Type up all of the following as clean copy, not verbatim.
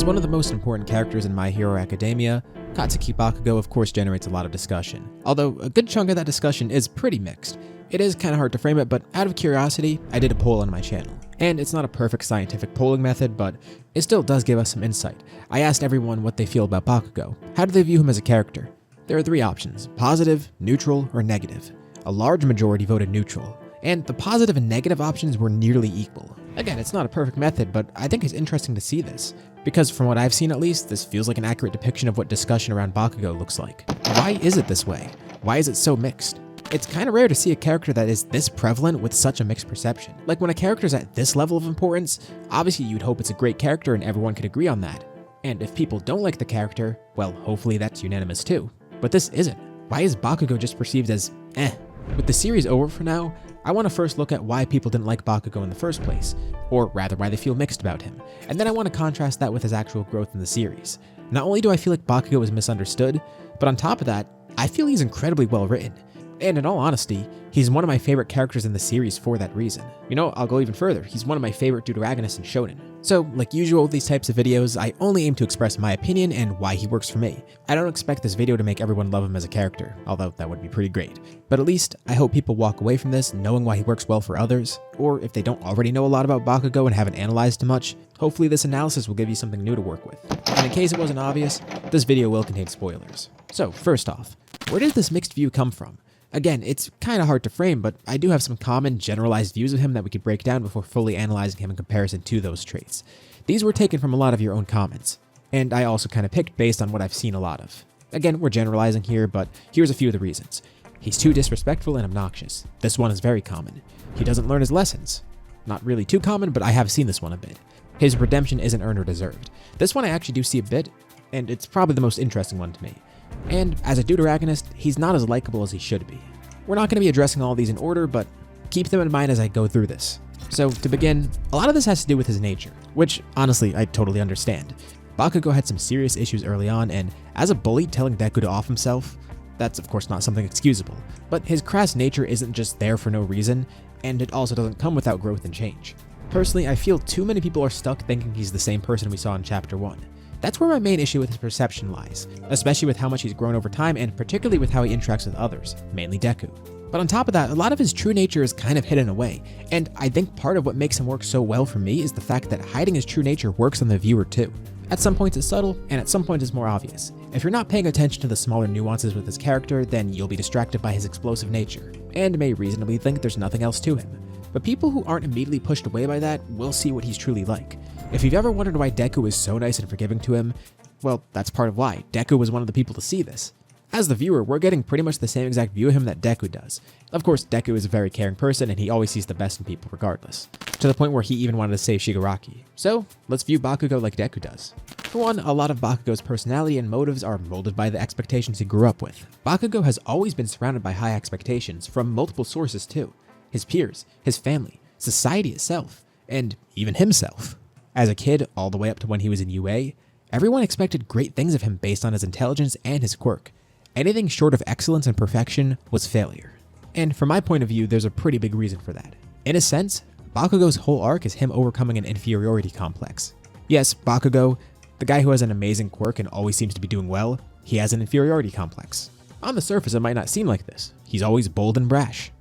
As one of the most important characters in My Hero Academia, Katsuki Bakugo of course generates a lot of discussion, although a good chunk of that discussion is pretty mixed. It is kinda hard to frame it, but out of curiosity, I did a poll on my channel. And it's not a perfect scientific polling method, but it still does give us some insight. I asked everyone what they feel about Bakugo. How do they view him as a character? There are three options: positive, neutral, or negative. A large majority voted neutral, and the positive and negative options were nearly equal. Again, it's not a perfect method, but I think it's interesting to see this, because from what I've seen at least, this feels like an accurate depiction of what discussion around Bakugo looks like. Why is it this way? Why is it so mixed? It's kinda rare to see a character that is this prevalent with such a mixed perception. Like when a character's at this level of importance, obviously you'd hope it's a great character and everyone could agree on that. And if people don't like the character, well, hopefully that's unanimous too. But this isn't. Why is Bakugo just perceived as eh? With the series over for now, I want to first look at why people didn't like Bakugo in the first place, or rather why they feel mixed about him, and then I want to contrast that with his actual growth in the series. Not only do I feel like Bakugo is misunderstood, but on top of that, I feel he's incredibly well written. And in all honesty, he's one of my favorite characters in the series for that reason. You know, I'll go even further, he's one of my favorite deuteragonists in Shonen. So, like usual with these types of videos, I only aim to express my opinion and why he works for me. I don't expect this video to make everyone love him as a character, although that would be pretty great. But at least, I hope people walk away from this knowing why he works well for others, or if they don't already know a lot about Bakugo and haven't analyzed too much, hopefully this analysis will give you something new to work with. And in case it wasn't obvious, this video will contain spoilers. So, first off, where did this mixed view come from? Again, it's kinda hard to frame, but I do have some common, generalized views of him that we could break down before fully analyzing him in comparison to those traits. These were taken from a lot of your own comments, and I also kinda picked based on what I've seen a lot of. Again, we're generalizing here, but here's a few of the reasons. He's too disrespectful and obnoxious. This one is very common. He doesn't learn his lessons. Not really too common, but I have seen this one a bit. His redemption isn't earned or deserved. This one I actually do see a bit, and it's probably the most interesting one to me. And as a deuteragonist, he's not as likable as he should be. We're not going to be addressing all of these in order, but keep them in mind as I go through this. So to begin, a lot of this has to do with his nature, which honestly I totally understand. Bakugo had some serious issues early on, and as a bully telling Deku to off himself, that's of course not something excusable, but his crass nature isn't just there for no reason, and it also doesn't come without growth and change. Personally, I feel too many people are stuck thinking he's the same person we saw in Chapter 1. That's where my main issue with his perception lies, especially with how much he's grown over time and particularly with how he interacts with others, mainly Deku. But on top of that, a lot of his true nature is kind of hidden away, and I think part of what makes him work so well for me is the fact that hiding his true nature works on the viewer too. At some points it's subtle, and at some points it's more obvious. If you're not paying attention to the smaller nuances with his character, then you'll be distracted by his explosive nature, and may reasonably think there's nothing else to him. But people who aren't immediately pushed away by that will see what he's truly like. If you've ever wondered why Deku is so nice and forgiving to him, well, that's part of why. Deku was one of the people to see this. As the viewer, we're getting pretty much the same exact view of him that Deku does. Of course, Deku is a very caring person and he always sees the best in people regardless, to the point where he even wanted to save Shigaraki. So, let's view Bakugo like Deku does. For one, a lot of Bakugo's personality and motives are molded by the expectations he grew up with. Bakugo has always been surrounded by high expectations from multiple sources too. His peers, his family, society itself, and even himself. As a kid, all the way up to when he was in UA, everyone expected great things of him based on his intelligence and his quirk. Anything short of excellence and perfection was failure. And from my point of view, there's a pretty big reason for that. In a sense, Bakugo's whole arc is him overcoming an inferiority complex. Yes, Bakugo, the guy who has an amazing quirk and always seems to be doing well, he has an inferiority complex. On the surface, it might not seem like this. He's always bold and brash.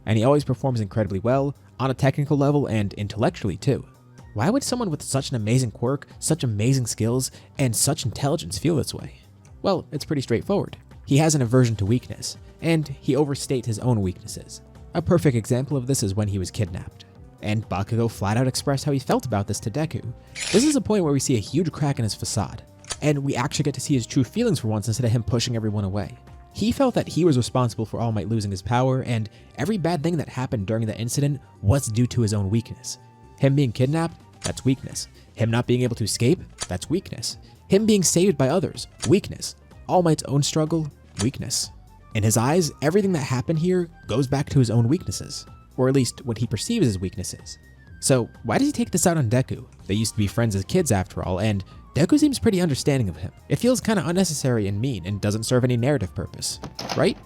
And he always performs incredibly well, on a technical level and intellectually too. Why would someone with such an amazing quirk, such amazing skills, and such intelligence feel this way? Well, it's pretty straightforward. He has an aversion to weakness, and he overstates his own weaknesses. A perfect example of this is when he was kidnapped. And Bakugo flat out expressed how he felt about this to Deku. This is a point where we see a huge crack in his facade, and we actually get to see his true feelings for once instead of him pushing everyone away. He felt that he was responsible for All Might losing his power, and every bad thing that happened during the incident was due to his own weakness. Him being kidnapped, that's weakness. Him not being able to escape, that's weakness. Him being saved by others, weakness. All Might's own struggle, weakness. In his eyes, everything that happened here goes back to his own weaknesses, or at least what he perceives as weaknesses. So why does he take this out on Deku? They used to be friends as kids after all, and Deku seems pretty understanding of him. It feels kinda unnecessary and mean and doesn't serve any narrative purpose, right?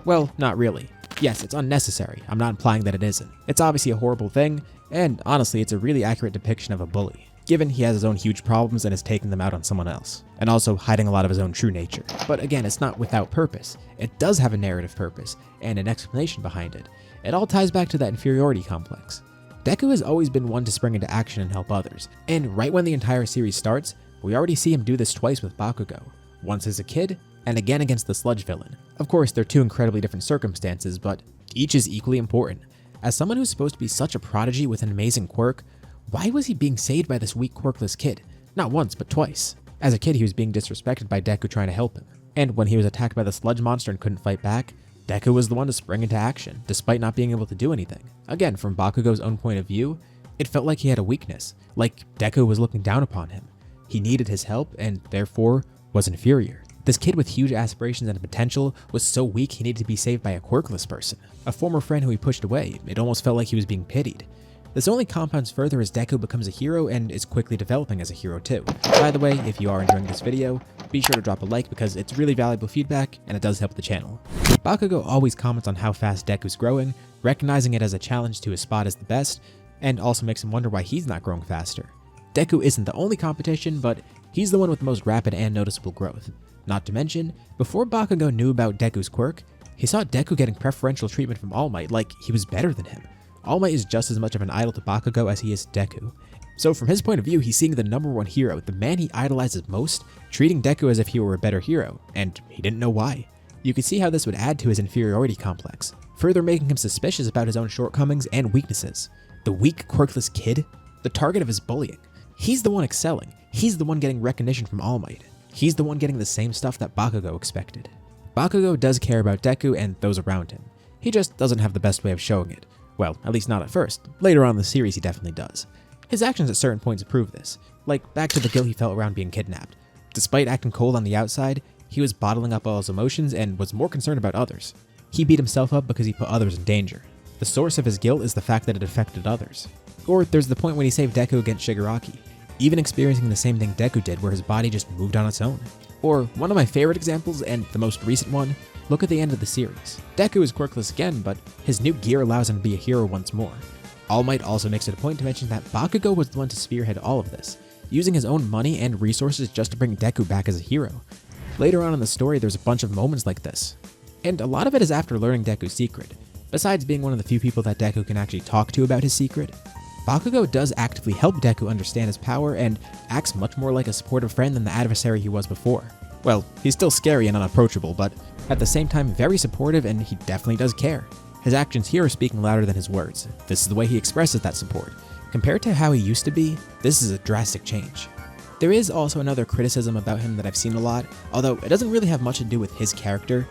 Well, not really. Yes, it's unnecessary. I'm not implying that it isn't. It's obviously a horrible thing, and honestly, it's a really accurate depiction of a bully. given he has his own huge problems and is taking them out on someone else, and also hiding a lot of his own true nature. But again, it's not without purpose. It does have a narrative purpose, and an explanation behind it. It all ties back to that inferiority complex. Deku has always been one to spring into action and help others, and right when the entire series starts, we already see him do this twice with Bakugo, once as a kid, and again against the sludge villain. Of course, they're two incredibly different circumstances, but each is equally important. As someone who's supposed to be such a prodigy with an amazing quirk, why was he being saved by this weak, quirkless kid? Not once, but twice. As a kid, he was being disrespected by Deku trying to help him, and when he was attacked by the sludge monster and couldn't fight back, Deku was the one to spring into action, despite not being able to do anything. Again, from Bakugo's own point of view, it felt like he had a weakness, like Deku was looking down upon him. He needed his help, and therefore was inferior. This kid with huge aspirations and potential was so weak he needed to be saved by a quirkless person. A former friend who he pushed away, it almost felt like he was being pitied. This only compounds further as Deku becomes a hero and is quickly developing as a hero too. By the way, if you are enjoying this video, be sure to drop a like because it's really valuable feedback and it does help the channel. Bakugo always comments on how fast Deku's growing, recognizing it as a challenge to his spot as the best, and also makes him wonder why he's not growing faster. Deku isn't the only competition, but he's the one with the most rapid and noticeable growth. Not to mention, before Bakugo knew about Deku's quirk, he saw Deku getting preferential treatment from All Might like he was better than him. All Might is just as much of an idol to Bakugo as he is Deku. So from his point of view, he's seeing the #1 hero, the man he idolizes most, treating Deku as if he were a better hero, and he didn't know why. You could see how this would add to his inferiority complex, further making him suspicious about his own shortcomings and weaknesses. The weak, quirkless kid, the target of his bullying. He's the one excelling. He's the one getting recognition from All Might. He's the one getting the same stuff that Bakugo expected. Bakugo does care about Deku and those around him. He just doesn't have the best way of showing it. Well, at least not at first. Later on in the series he definitely does. His actions at certain points prove this, like back to the guilt he felt around being kidnapped. Despite acting cold on the outside, he was bottling up all his emotions and was more concerned about others. He beat himself up because he put others in danger. The source of his guilt is the fact that it affected others. Or there's the point when he saved Deku against Shigaraki, even experiencing the same thing Deku did where his body just moved on its own. Or one of my favorite examples, and the most recent one, look at the end of the series. Deku is quirkless again, but his new gear allows him to be a hero once more. All Might also makes it a point to mention that Bakugo was the one to spearhead all of this, using his own money and resources just to bring Deku back as a hero. Later on in the story, there's a bunch of moments like this, and a lot of it is after learning Deku's secret. Besides being one of the few people that Deku can actually talk to about his secret, Bakugo does actively help Deku understand his power and acts much more like a supportive friend than the adversary he was before. Well, he's still scary and unapproachable, but at the same time very supportive, and he definitely does care. His actions here are speaking louder than his words. This is the way he expresses that support. Compared to how he used to be, this is a drastic change. There is also another criticism about him that I've seen a lot, although it doesn't really have much to do with his character,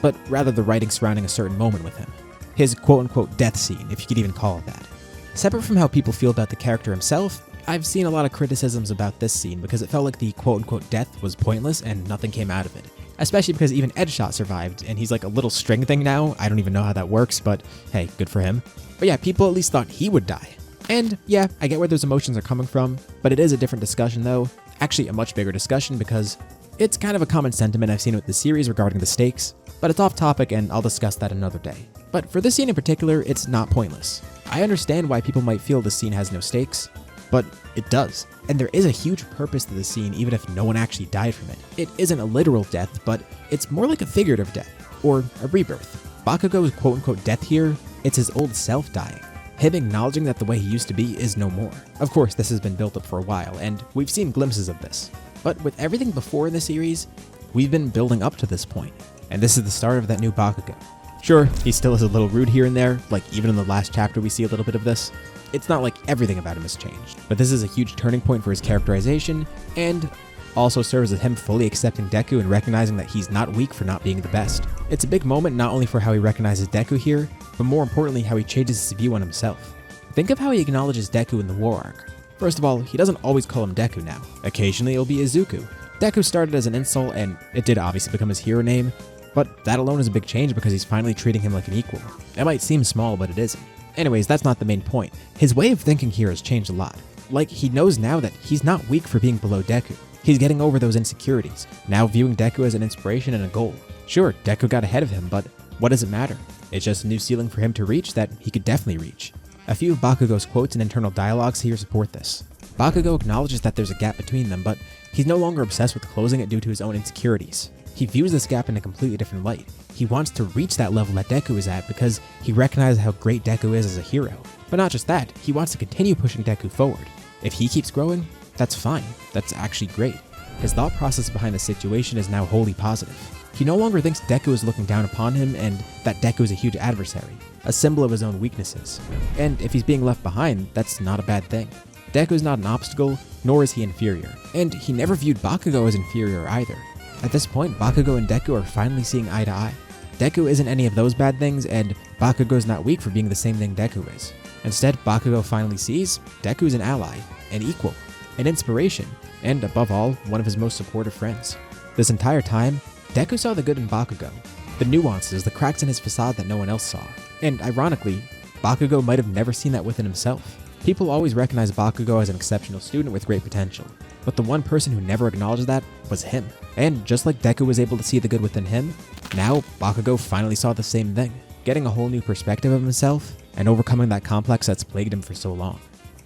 but rather the writing surrounding a certain moment with him. His quote-unquote death scene, if you could even call it that. Separate from how people feel about the character himself, I've seen a lot of criticisms about this scene because it felt like the quote-unquote death was pointless and nothing came out of it. Especially because even Edgeshot survived, and he's like a little string thing now. I don't even know how that works, but hey, good for him. But yeah, people at least thought he would die. And yeah, I get where those emotions are coming from, but it is a different discussion though. Actually a much bigger discussion because it's kind of a common sentiment I've seen with the series regarding the stakes, but it's off topic and I'll discuss that another day. But for this scene in particular, it's not pointless. I understand why people might feel this scene has no stakes, but it does. And there is a huge purpose to the scene even if no one actually died from it. It isn't a literal death, but it's more like a figurative death, or a rebirth. Bakugo's quote-unquote death here, it's his old self dying. Him acknowledging that the way he used to be is no more. Of course, this has been built up for a while, and we've seen glimpses of this. But with everything before in the series, we've been building up to this point, and this is the start of that new Bakugo. Sure, he still is a little rude here and there, like even in the last chapter we see a little bit of this. It's not like everything about him has changed, but this is a huge turning point for his characterization, and also serves as him fully accepting Deku and recognizing that he's not weak for not being the best. It's a big moment not only for how he recognizes Deku here, but more importantly how he changes his view on himself. Think of how he acknowledges Deku in the War Arc. First of all, he doesn't always call him Deku now. Occasionally it'll be Izuku. Deku started as an insult, and it did obviously become his hero name, but that alone is a big change because he's finally treating him like an equal. It might seem small, but it isn't. Anyways, that's not the main point. His way of thinking here has changed a lot. Like, he knows now that he's not weak for being below Deku. He's getting over those insecurities, now viewing Deku as an inspiration and a goal. Sure, Deku got ahead of him, but what does it matter? It's just a new ceiling for him to reach that he could definitely reach. A few of Bakugo's quotes and internal dialogues here support this. Bakugo acknowledges that there's a gap between them, but he's no longer obsessed with closing it due to his own insecurities. He views this gap in a completely different light. He wants to reach that level that Deku is at because he recognizes how great Deku is as a hero. But not just that, he wants to continue pushing Deku forward. If he keeps growing, that's fine. That's actually great. His thought process behind the situation is now wholly positive. He no longer thinks Deku is looking down upon him and that Deku is a huge adversary, a symbol of his own weaknesses. And if he's being left behind, that's not a bad thing. Deku is not an obstacle, nor is he inferior. And he never viewed Bakugo as inferior either. At this point, Bakugo and Deku are finally seeing eye to eye. Deku isn't any of those bad things, and Bakugo's not weak for being the same thing Deku is. Instead, Bakugo finally sees Deku's an ally, an equal, an inspiration, and above all, one of his most supportive friends. This entire time, Deku saw the good in Bakugo, the nuances, the cracks in his facade that no one else saw. And ironically, Bakugo might have never seen that within himself. People always recognize Bakugo as an exceptional student with great potential, but the one person who never acknowledged that was him. And just like Deku was able to see the good within him, now Bakugo finally saw the same thing, getting a whole new perspective of himself and overcoming that complex that's plagued him for so long.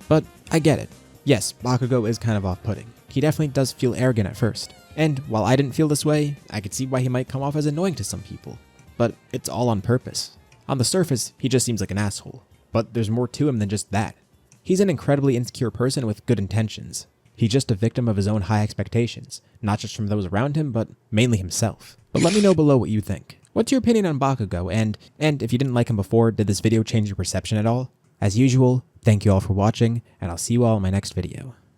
But I get it. Yes, Bakugo is kind of off-putting. He definitely does feel arrogant at first. And while I didn't feel this way, I could see why he might come off as annoying to some people. But it's all on purpose. On the surface, he just seems like an asshole. But there's more to him than just that. He's an incredibly insecure person with good intentions. He's just a victim of his own high expectations, not just from those around him, but mainly himself. But let me know below what you think. What's your opinion on Bakugo? And if you didn't like him before, did this video change your perception at all? As usual, thank you all for watching, and I'll see you all in my next video.